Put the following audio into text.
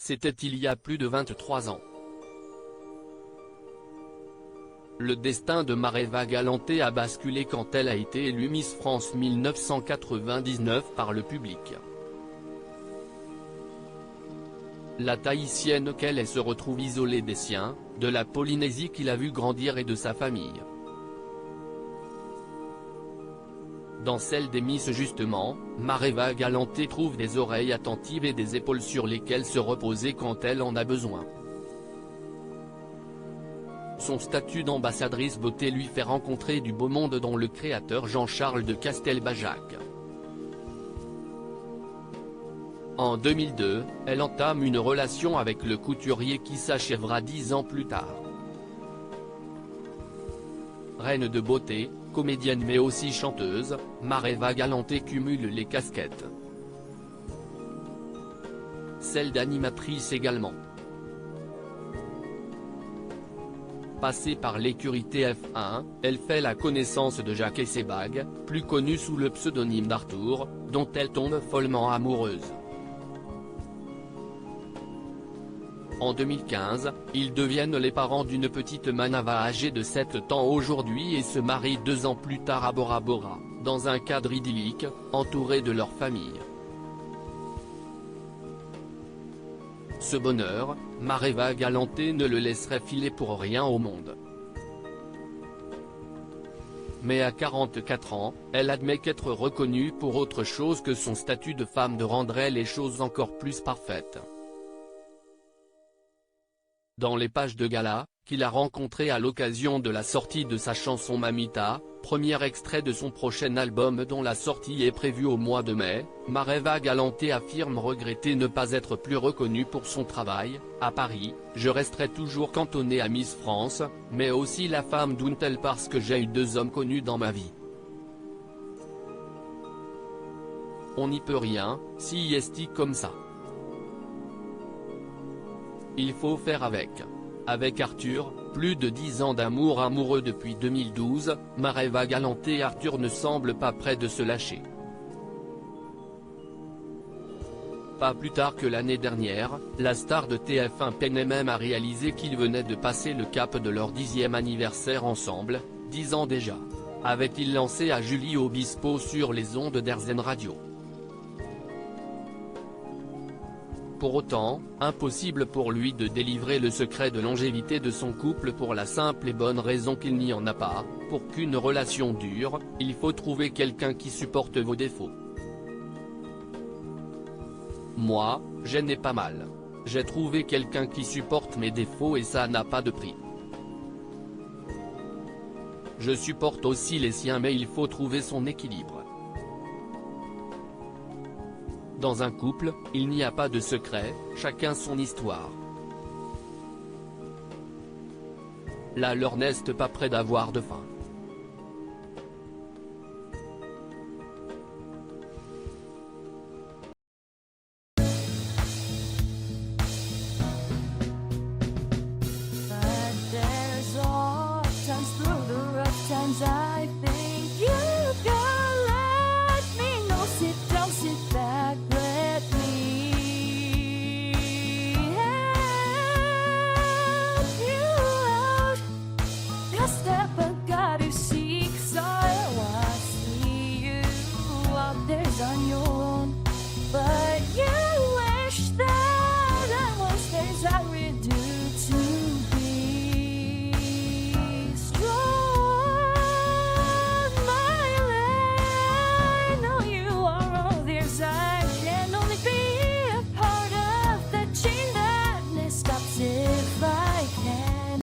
C'était il y a plus de 23 ans. Le destin de Mareva Galanté a basculé quand elle a été élue Miss France 1999 par le public. La Tahitienne qu'elle est se retrouve isolée des siens, de la Polynésie qu'il a vu grandir et de sa famille. Dans celle des Miss justement, Mareva Galanté trouve des oreilles attentives et des épaules sur lesquelles se reposer quand elle en a besoin. Son statut d'ambassadrice beauté lui fait rencontrer du beau monde dont le créateur Jean-Charles de Castelbajac. En 2002, elle entame une relation avec le couturier qui s'achèvera 10 ans plus tard. Reine de beauté, comédienne mais aussi chanteuse, Mareva Galanté cumule les casquettes. Celle d'animatrice également. Passée par l'écurie TF1, elle fait la connaissance de Jacques Essebag, plus connu sous le pseudonyme d'Arthur, dont elle tombe follement amoureuse. En 2015, ils deviennent les parents d'une petite Manava âgée de 7 ans aujourd'hui et se marient 2 ans plus tard à Bora Bora, dans un cadre idyllique, entourés de leur famille. Ce bonheur, Mareva Galanté ne le laisserait filer pour rien au monde. Mais à 44 ans, elle admet qu'être reconnue pour autre chose que son statut de femme de rendrait les choses encore plus parfaites. Dans les pages de gala, qu'il a rencontrées à l'occasion de la sortie de sa chanson Mamita, premier extrait de son prochain album dont la sortie est prévue au mois de mai, Mareva Galanté affirme regretter ne pas être plus reconnue pour son travail. À Paris, je resterai toujours cantonnée à Miss France, mais aussi la femme d'un tel parce que j'ai eu 2 hommes connus dans ma vie. On n'y peut rien, si est comme ça. Il faut faire avec. Avec Arthur, plus de 10 ans d'amour amoureux depuis 2012, Mareva Galanté et Arthur ne semblent pas près de se lâcher. Pas plus tard que l'année dernière, la star de TF1 peinait même à réaliser qu'ils venaient de passer le cap de leur 10e anniversaire ensemble, 10 ans déjà. Avait-il lancé à Julie Obispo sur les ondes d'RZN Radio. Pour autant, impossible pour lui de délivrer le secret de longévité de son couple pour la simple et bonne raison qu'il n'y en a pas. Pour qu'une relation dure, il faut trouver quelqu'un qui supporte vos défauts. Moi, j'en ai pas mal. J'ai trouvé quelqu'un qui supporte mes défauts et ça n'a pas de prix. Je supporte aussi les siens mais il faut trouver son équilibre. Dans un couple, il n'y a pas de secret, chacun son histoire. La leur n'est pas près d'avoir de fin.